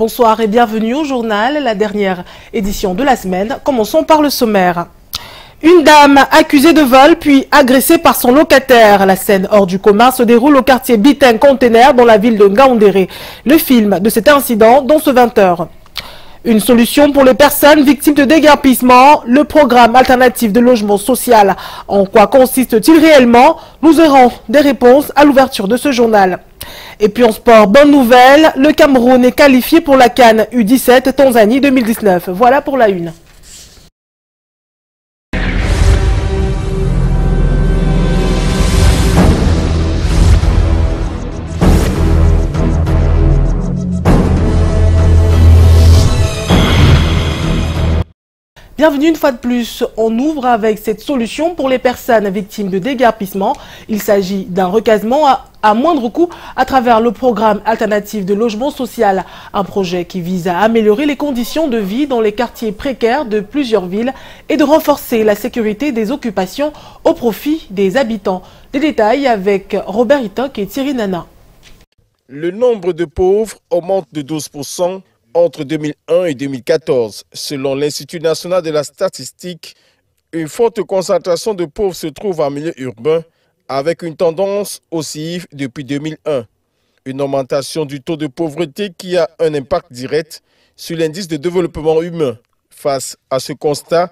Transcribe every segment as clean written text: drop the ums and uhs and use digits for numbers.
Bonsoir et bienvenue au journal, la dernière édition de la semaine. Commençons par le sommaire. Une dame accusée de vol puis agressée par son locataire. La scène hors du commun se déroule au quartier Bitin Container dans la ville de Ngaoundéré. Le film de cet incident dans ce 20h. Une solution pour les personnes victimes de déguerpissement, le programme alternatif de logement social. En quoi consiste-t-il réellement? Nous aurons des réponses à l'ouverture de ce journal. Et puis en sport, bonne nouvelle, le Cameroun est qualifié pour la CAN U17 Tanzanie 2019. Voilà pour la une. Bienvenue une fois de plus. On ouvre avec cette solution pour les personnes victimes de déguerpissement. Il s'agit d'un recasement à moindre coût à travers le programme alternatif de logement social. Un projet qui vise à améliorer les conditions de vie dans les quartiers précaires de plusieurs villes et de renforcer la sécurité des occupations au profit des habitants. Des détails avec Robert Itoc et Thierry Nana. Le nombre de pauvres augmente de 12% entre 2001 et 2014. Selon l'Institut national de la statistique, une forte concentration de pauvres se trouve en milieu urbain avec une tendance haussive depuis 2001. Une augmentation du taux de pauvreté qui a un impact direct sur l'indice de développement humain. Face à ce constat,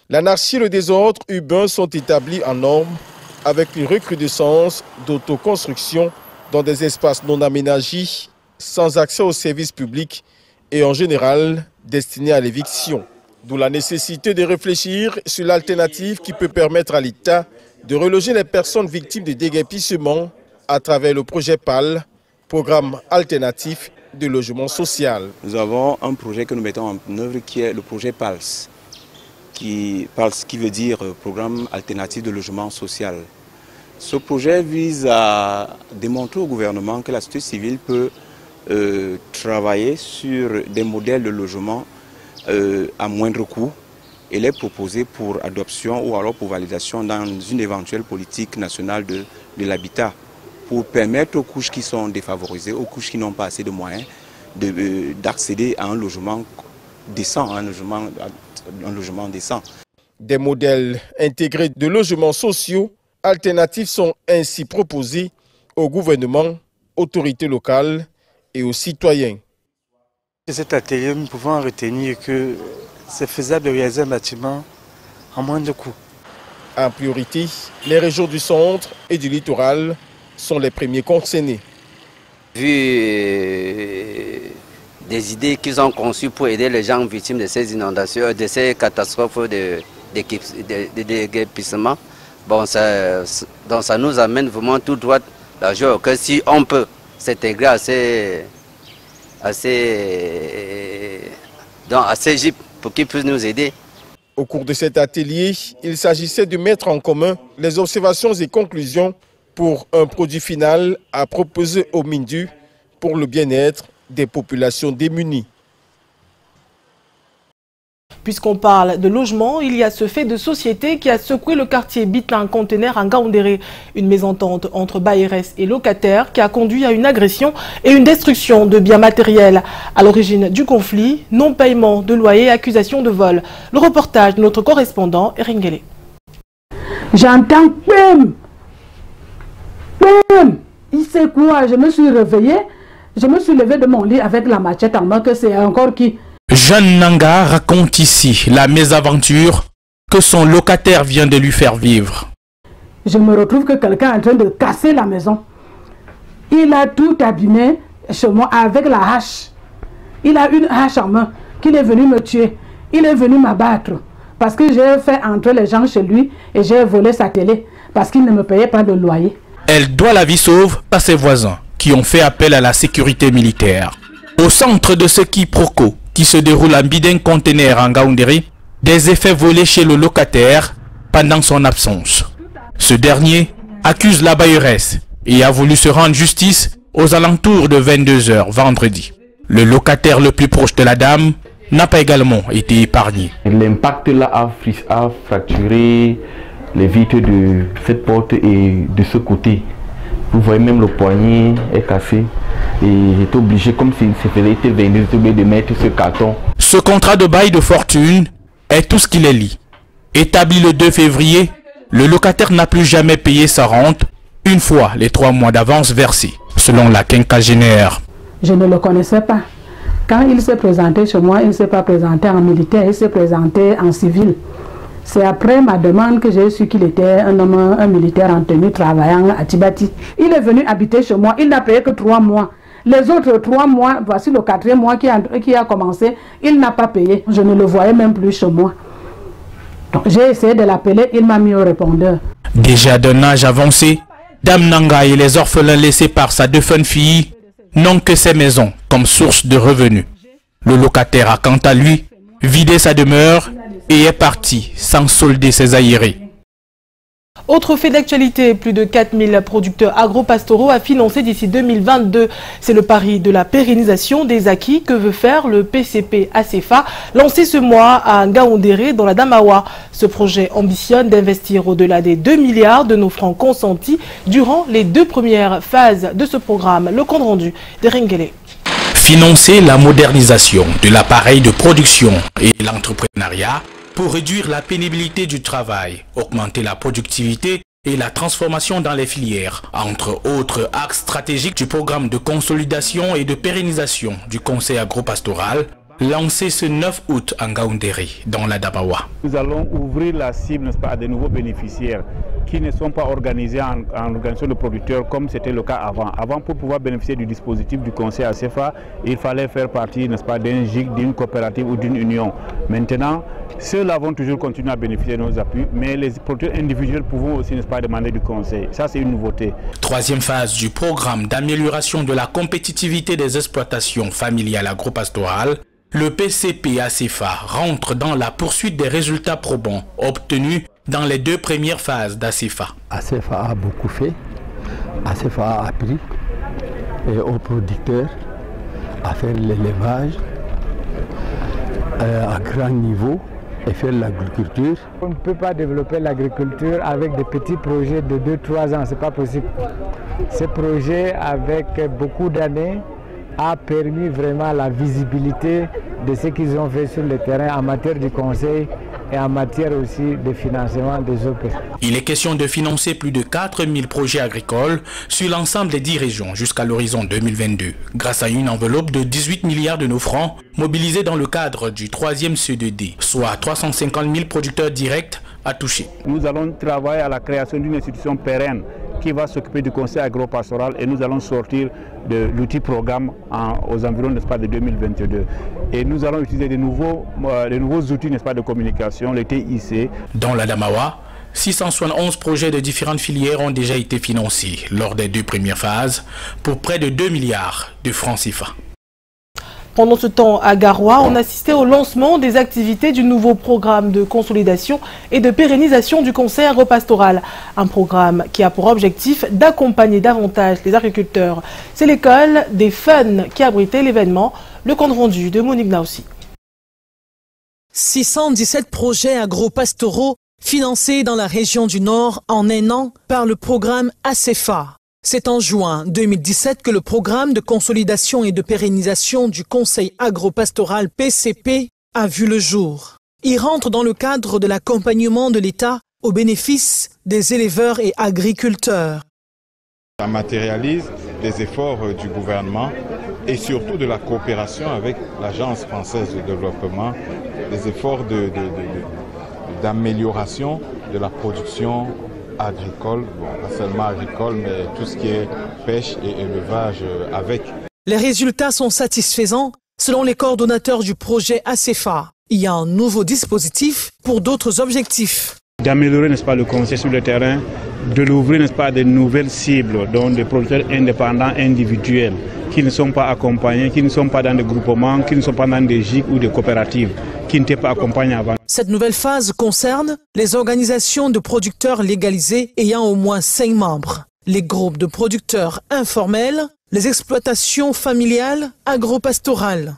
l'anarchie et le désordre urbain sont établis en normes avec une recrudescence d'autoconstruction dans des espaces non aménagés, sans accès aux services publics et en général destinés à l'éviction. D'où la nécessité de réfléchir sur l'alternative qui peut permettre à l'État de reloger les personnes victimes de déguerpissement à travers le projet PAL, Programme alternatif de logement social. Nous avons un projet que nous mettons en œuvre qui est le projet PALS, qui veut dire Programme alternatif de logement social. Ce projet vise à démontrer au gouvernement que la société civile peut travailler sur des modèles de logement à moindre coût et les proposer pour adoption ou alors pour validation dans une éventuelle politique nationale de l'habitat pour permettre aux couches qui sont défavorisées, aux couches qui n'ont pas assez de moyens d'accéder à un logement décent, un logement décent. Des modèles intégrés de logements sociaux alternatifs sont ainsi proposés au gouvernement, autorités locales et aux citoyens. De cet atelier, nous pouvons retenir que c'est faisable de réaliser un bâtiment en moins de coûts. En priorité, les régions du centre et du littoral sont les premiers concernés. Vu des idées qu'ils ont conçues pour aider les gens victimes de ces inondations, de ces catastrophes de déguerpissement, bon, ça nous amène vraiment tout droit la joie que si on peut s'intégrer assez GIP pour qu'ils puissent nous aider. Au cours de cet atelier, il s'agissait de mettre en commun les observations et conclusions pour un produit final à proposer au MINDU pour le bien-être des populations démunies. Puisqu'on parle de logement, il y a ce fait de société qui a secoué le quartier Bitin Container à Ngaoundéré. Une mésentente entre bailleurs et locataires qui a conduit à une agression et une destruction de biens matériels. À l'origine du conflit, non-paiement de loyer et accusation de vol. Le reportage de notre correspondant Eringele. J'entends PEM. Il sait quoi? Je me suis réveillée. Je me suis levée de mon lit avec la machette en main que c'est encore qui. Jeanne Nanga raconte ici la mésaventure que son locataire vient de lui faire vivre. Je me retrouve que quelqu'un est en train de casser la maison. Il a tout abîmé chez moi avec la hache. Il a une hache en main qu'il est venu me tuer. Il est venu m'abattre parce que j'ai fait entrer les gens chez lui et j'ai volé sa télé parce qu'il ne me payait pas de loyer. Elle doit la vie sauve à ses voisins qui ont fait appel à la sécurité militaire. Au centre de ce quiproquo qui se déroule à Bitin Container en Ngaoundéré, des effets volés chez le locataire pendant son absence. Ce dernier accuse la bailleresse et a voulu se rendre justice aux alentours de 22 h vendredi. Le locataire le plus proche de la dame n'a pas également été épargné. L'impact là a fracturé les vitres de cette porte et de ce côté. Vous voyez même le poignet est cassé. Et j'étais obligé, comme si se faisait intervenir, j'étais obligé de mettre ce carton. Ce contrat de bail de fortune est tout ce qui les lie. Établi le 2 février, le locataire n'a plus jamais payé sa rente une fois les 3 mois d'avance versés, selon la quinquagénaire. Je ne le connaissais pas. Quand il s'est présenté chez moi, il ne s'est pas présenté en militaire, il s'est présenté en civil. C'est après ma demande que j'ai su qu'il était un militaire en tenue travaillant à Tibati. Il est venu habiter chez moi, il n'a payé que 3 mois. Les autres 3 mois, voici le 4e mois qui a commencé, il n'a pas payé. Je ne le voyais même plus chez moi. Donc j'ai essayé de l'appeler, il m'a mis au répondeur. Déjà d'un âge avancé, Dame Nanga et les orphelins laissés par sa défunte fille n'ont que ces maisons comme source de revenus. Le locataire a quant à lui vidé sa demeure et est parti sans solder ses aérés. Autre fait d'actualité, plus de 4000 producteurs agro-pastoraux à financer d'ici 2022. C'est le pari de la pérennisation des acquis que veut faire le PCP ACFA, lancé ce mois à Ngaoundéré dans la Damawa. Ce projet ambitionne d'investir au-delà des 2 milliards de nos francs consentis durant les 2 premières phases de ce programme. Le compte rendu de Ringele. Financer la modernisation de l'appareil de production et l'entrepreneuriat pour réduire la pénibilité du travail, augmenter la productivité et la transformation dans les filières, entre autres axes stratégiques du programme de consolidation et de pérennisation du Conseil agropastoral, lancé ce 9 août à Ngaoundéré, dans la Damawa. Nous allons ouvrir la cible, n'est-ce pas, à de nouveaux bénéficiaires qui ne sont pas organisés en organisation de producteurs comme c'était le cas avant. Avant, pour pouvoir bénéficier du dispositif du Conseil ACFA, il fallait faire partie, n'est-ce pas, d'un GIC, d'une coopérative ou d'une union. Maintenant, ceux-là vont toujours continuer à bénéficier de nos appuis, mais les producteurs individuels pouvons aussi, n'est-ce pas, demander du Conseil. Ça, c'est une nouveauté. 3e phase du programme d'amélioration de la compétitivité des exploitations familiales agropastorales. Le PCP ACFA rentre dans la poursuite des résultats probants obtenus dans les 2 premières phases d'ACFA. ACFA a beaucoup fait. ACFA a appris aux producteurs à faire l'élevage à grand niveau et faire l'agriculture. On ne peut pas développer l'agriculture avec des petits projets de 2-3 ans, c'est pas possible. Ces projets avec beaucoup d'années a permis vraiment la visibilité de ce qu'ils ont fait sur le terrain en matière du conseil et en matière aussi de financement des OP. Il est question de financer plus de 4000 projets agricoles sur l'ensemble des 10 régions jusqu'à l'horizon 2022, grâce à une enveloppe de 18 milliards de nos francs mobilisés dans le cadre du 3e CED, soit 350 000 producteurs directs à toucher. Nous allons travailler à la création d'une institution pérenne qui va s'occuper du conseil agropastoral et nous allons sortir de l'outil programme aux environs, n'est-ce pas, de 2022. Et nous allons utiliser de nouveaux outils, n'est-ce pas, de communication, les TIC. Dans la Damawa, 671 projets de différentes filières ont déjà été financés lors des 2 premières phases pour près de 2 milliards de francs CFA. Pendant ce temps, à Garoua, on assistait au lancement des activités du nouveau programme de consolidation et de pérennisation du Conseil agropastoral. Un programme qui a pour objectif d'accompagner davantage les agriculteurs. C'est l'école des Fun qui abritait l'événement. Le compte rendu de Monique Naussi. 617 projets agropastoraux financés dans la région du Nord en un an par le programme ACFA. C'est en juin 2017 que le programme de consolidation et de pérennisation du Conseil agropastoral PCP a vu le jour. Il rentre dans le cadre de l'accompagnement de l'État au bénéfice des éleveurs et agriculteurs. Ça matérialise les efforts du gouvernement et surtout de la coopération avec l'Agence française de développement, des efforts d'amélioration de la production agricole, bon, pas seulement agricole, mais tout ce qui est pêche et élevage avec. Les résultats sont satisfaisants selon les coordonnateurs du projet ACFA. Il y a un nouveau dispositif pour d'autres objectifs. D'améliorer, n'est-ce pas, le conseil sur le terrain, de l'ouvrir, n'est-ce pas, à de nouvelles cibles, dont des producteurs indépendants individuels qui ne sont pas accompagnés, qui ne sont pas dans des groupements, qui ne sont pas dans des GIC ou des coopératives, qui n'étaient pas accompagnés avant. Cette nouvelle phase concerne les organisations de producteurs légalisés ayant au moins 5 membres, les groupes de producteurs informels, les exploitations familiales agropastorales.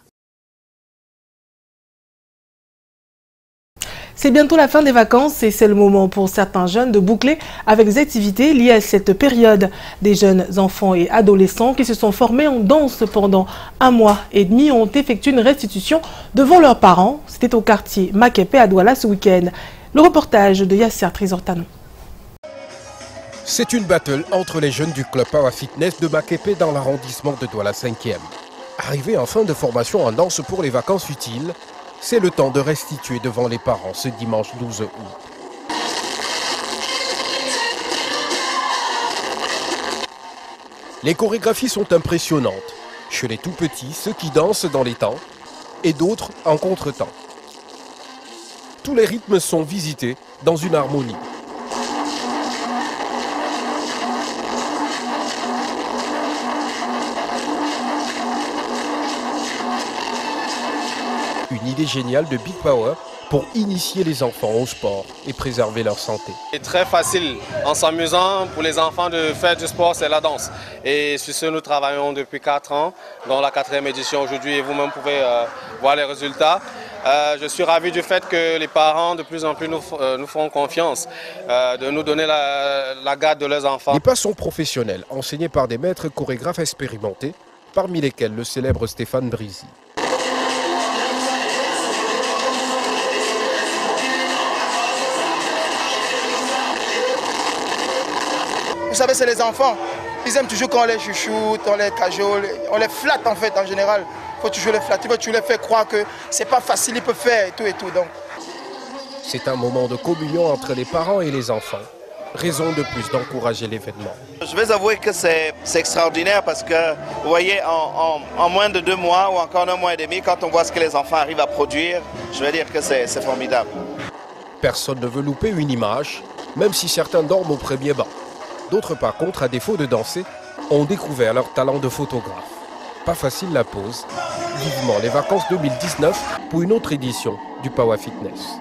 C'est bientôt la fin des vacances et c'est le moment pour certains jeunes de boucler avec des activités liées à cette période. Des jeunes enfants et adolescents qui se sont formés en danse pendant 1 mois et demi ont effectué une restitution devant leurs parents. C'était au quartier Makepe à Douala ce week-end. Le reportage de Yasser Trizortano. C'est une battle entre les jeunes du club Power Fitness de Makepe dans l'arrondissement de Douala 5e. Arrivés en fin de formation en danse pour les vacances utiles, c'est le temps de restituer devant les parents ce dimanche 12 août. Les chorégraphies sont impressionnantes. Chez les tout petits, ceux qui dansent dans les temps et d'autres en contretemps. Tous les rythmes sont visités dans une harmonie. Une idée géniale de Big Power pour initier les enfants au sport et préserver leur santé. C'est très facile en s'amusant pour les enfants de faire du sport, c'est la danse. Et sur ce, nous travaillons depuis 4 ans, dans la 4e édition aujourd'hui et vous-même pouvez voir les résultats. Je suis ravi du fait que les parents de plus en plus nous font confiance de nous donner la garde de leurs enfants. Les pas sont professionnels, enseignés par des maîtres chorégraphes expérimentés, parmi lesquels le célèbre Stéphane Brisy. Vous savez, c'est les enfants. Ils aiment toujours quand on les chouchoute, on les cajole, on les flatte en fait en général. Il faut toujours les flatter, il faut toujours les faire croire que c'est pas facile, ils peuvent faire et tout et tout. C'est un moment de communion entre les parents et les enfants. Raison de plus d'encourager l'événement. Je vais avouer que c'est extraordinaire parce que, vous voyez, en moins de 2 mois ou encore 1 mois et demi, quand on voit ce que les enfants arrivent à produire, je vais dire que c'est formidable. Personne ne veut louper une image, même si certains dorment au premier banc. D'autres, par contre, à défaut de danser, ont découvert leur talent de photographe. Pas facile la pause. Vivement les vacances 2019 pour une autre édition du Power Fitness.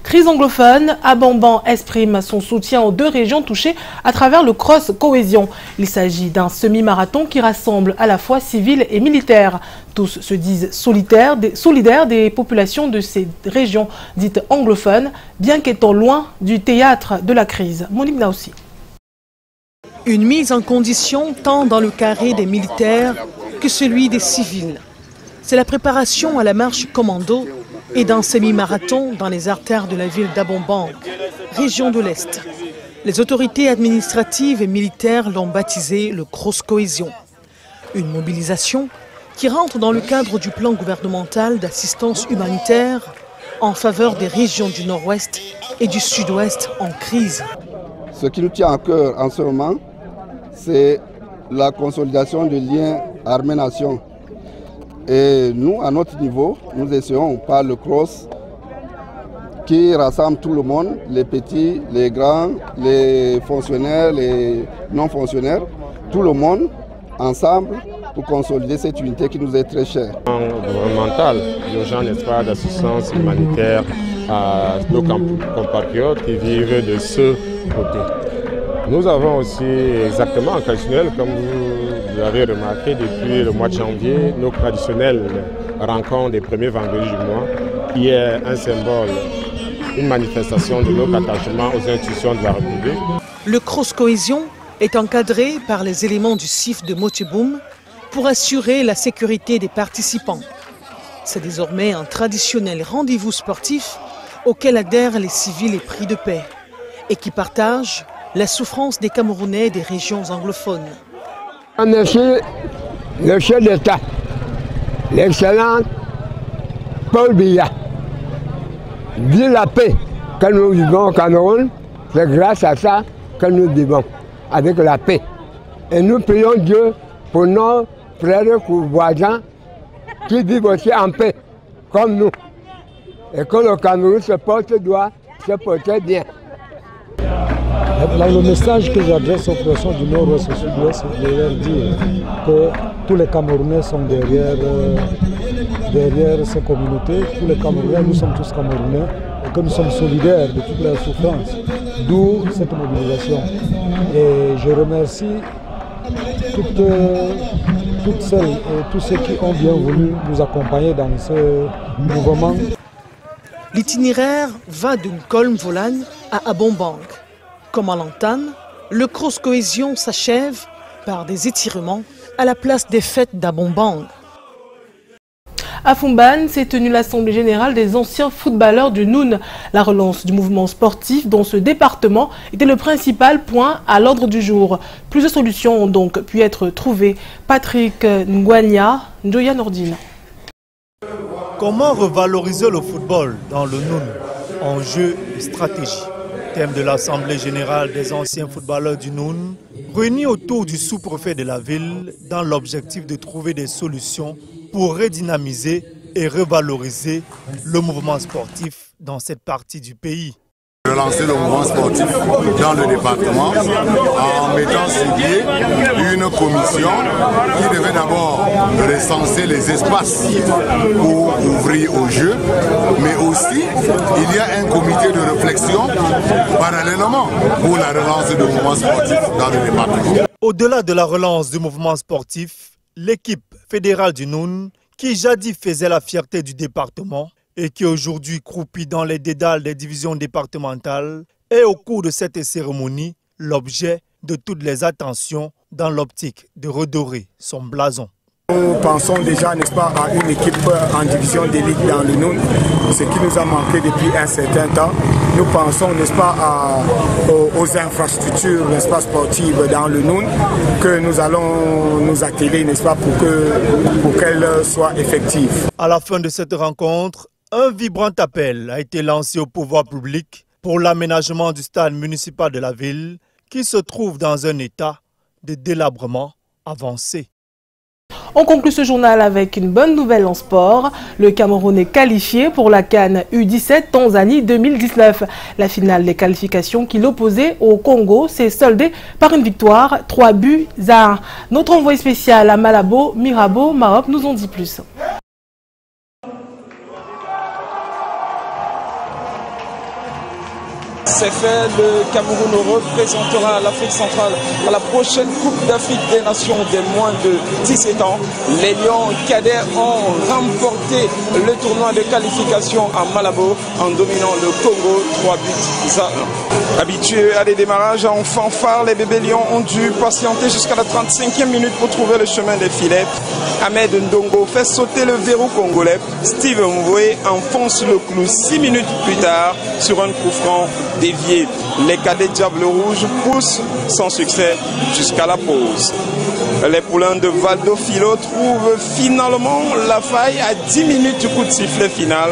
Crise anglophone, Abamban exprime son soutien aux 2 régions touchées à travers le Cross Cohésion. Il s'agit d'un semi-marathon qui rassemble à la fois civils et militaires. Tous se disent solidaires des populations de ces régions dites anglophones, bien qu'étant loin du théâtre de la crise. Monique Naossi. Une mise en condition tant dans le carré des militaires que celui des civils. C'est la préparation à la marche commando et d'un semi-marathon dans les artères de la ville d'Abamban, région de l'Est. Les autorités administratives et militaires l'ont baptisé le Cross Cohésion. Une mobilisation qui rentre dans le cadre du plan gouvernemental d'assistance humanitaire en faveur des régions du Nord-Ouest et du Sud-Ouest en crise. Ce qui nous tient à cœur en ce moment, c'est la consolidation du lien armée-nation. Et nous, à notre niveau, nous essayons par le cross qui rassemble tout le monde, les petits, les grands, les fonctionnaires, les non-fonctionnaires, tout le monde ensemble pour consolider cette unité qui nous est très chère. Gouvernemental, l'urgence, n'est-ce pas, d'assistance humanitaire à nos compatriotes qui vivent de ce côté. Nous avons aussi exactement traditionnel, comme vous l'avez remarqué depuis le mois de janvier, nos traditionnelles rencontres des premiers vendredis du mois, qui est un symbole, une manifestation de notre attachement aux institutions de la République. Le Cross Cohésion est encadré par les éléments du CIF de Motiboum pour assurer la sécurité des participants. C'est désormais un traditionnel rendez-vous sportif auquel adhèrent les civils et pris de paix et qui partagent la souffrance des Camerounais des régions anglophones. Merci le chef d'État, l'excellent Paul Biya. Vive la paix que nous vivons au Cameroun, c'est grâce à ça que nous vivons, avec la paix. Et nous prions Dieu pour nos frères et voisins qui vivent aussi en paix, comme nous. Et que le Cameroun doit se porter bien. Le message que j'adresse aux populations du Nord-Ouest et du Sud-Ouest, c'est de leur dire que tous les Camerounais sont derrière ces communautés. Tous les Camerounais, nous sommes tous Camerounais et que nous sommes solidaires de toutes leurs souffrances. D'où cette mobilisation. Et je remercie toutes toutes celles et tous ceux qui ont bien voulu nous accompagner dans ce mouvement. L'itinéraire va de Kolm-Volagne à Abombang. Comme à l'entame, le cross cohésion s'achève par des étirements à la place des fêtes d'Abombang. À Fumban s'est tenue l'Assemblée générale des anciens footballeurs du Noun. La relance du mouvement sportif dans ce département était le principal point à l'ordre du jour. Plusieurs solutions ont donc pu être trouvées. Patrick Ngwanya, Njoya Nordine. Comment revaloriser le football dans le Noun? Enjeu et stratégie. Thème de l'Assemblée générale des anciens footballeurs du Noun, réunis autour du sous-préfet de la ville dans l'objectif de trouver des solutions pour redynamiser et revaloriser le mouvement sportif dans cette partie du pays. Relancer le mouvement sportif dans le département en mettant sur pied une commission qui devait d'abord recenser les espaces pour ouvrir au jeu, mais aussi il y a un comité de réflexion parallèlement pour la relance du mouvement sportif dans le département. Au-delà de la relance du mouvement sportif, l'équipe fédérale du Noun, qui jadis faisait la fierté du département et qui aujourd'hui croupit dans les dédales des divisions départementales, est au cours de cette cérémonie l'objet de toutes les attentions dans l'optique de redorer son blason. Nous pensons déjà, n'est-ce pas, à une équipe en division d'élite dans le Noun, ce qui nous a manqué depuis un certain temps. Nous pensons, n'est-ce pas, aux infrastructures, n'est-ce pas, sportives dans le Noun, que nous allons nous atteler, n'est-ce pas, pour qu'elles soient effectives. À la fin de cette rencontre, un vibrant appel a été lancé au pouvoir public pour l'aménagement du stade municipal de la ville, qui se trouve dans un état de délabrement avancé. On conclut ce journal avec une bonne nouvelle en sport. Le Cameroun est qualifié pour la CAN U17 Tanzanie 2019. La finale des qualifications qui l'opposait au Congo s'est soldée par une victoire 3-1. Notre envoyé spécial à Malabo, Mirabo, Maroc nous en dit plus. C'est fait, le Cameroun représentera l'Afrique centrale à la prochaine Coupe d'Afrique des Nations des moins de 17 ans. Les Lions cadets ont remporté le tournoi de qualification à Malabo en dominant le Congo 3-1. Habitués à des démarrages en fanfare, les bébés Lions ont dû patienter jusqu'à la 35e minute pour trouver le chemin des filets. Ahmed Ndongo fait sauter le verrou congolais. Steve Mvoué enfonce le clou 6 minutes plus tard sur un coup franc dévié. Les cadets Diable Rouge poussent sans succès jusqu'à la pause. Les poulains de Valdo Filo trouvent finalement la faille à 10 minutes du coup de sifflet final.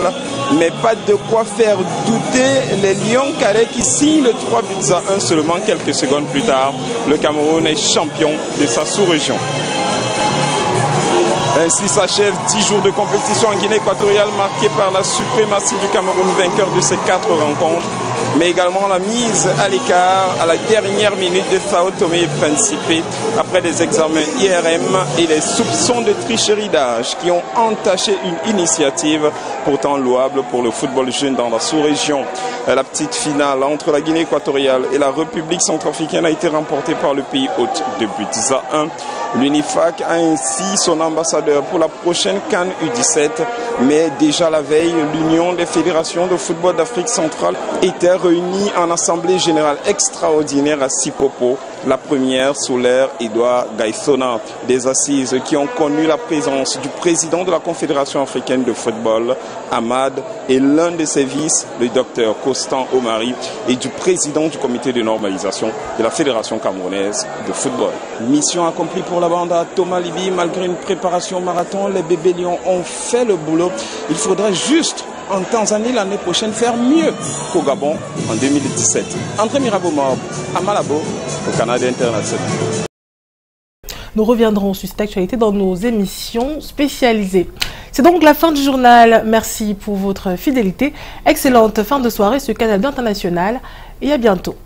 Mais pas de quoi faire douter les Lions cadets qui signent le 3-1 seulement quelques secondes plus tard. Le Cameroun est champion de sa sous-région. Ainsi s'achève 10 jours de compétition en Guinée équatoriale marquée par la suprématie du Cameroun vainqueur de ces 4 rencontres, mais également la mise à l'écart à la dernière minute de Sao Tomé et Principe après des examens IRM et les soupçons de tricherie d'âge qui ont entaché une initiative pourtant louable pour le football jeune dans la sous-région. La petite finale entre la Guinée équatoriale et la République centrafricaine a été remportée par le pays hôte de buts à 1. L'UNIFAC a ainsi son ambassadeur pour la prochaine CAN U17, mais déjà la veille, l'Union des fédérations de football d'Afrique centrale était réunie en assemblée générale extraordinaire à Sipopo, la première sous l'ère Edouard Gaïthona. Des assises qui ont connu la présence du président de la Confédération africaine de football, Ahmad, et l'un de ses vices, le docteur Constant Omari, et du président du comité de normalisation de la Fédération camerounaise de football. Mission accomplie pour la bande à Thomas Libi. Malgré une préparation marathon, les bébés Lions ont fait le boulot. Il faudra juste en Tanzanie l'année prochaine faire mieux qu'au Gabon en 2017. André Mirabo à Malabo, au Canada international. Nous reviendrons sur cette actualité dans nos émissions spécialisées. C'est donc la fin du journal. Merci pour votre fidélité. Excellente fin de soirée sur Canal International et à bientôt.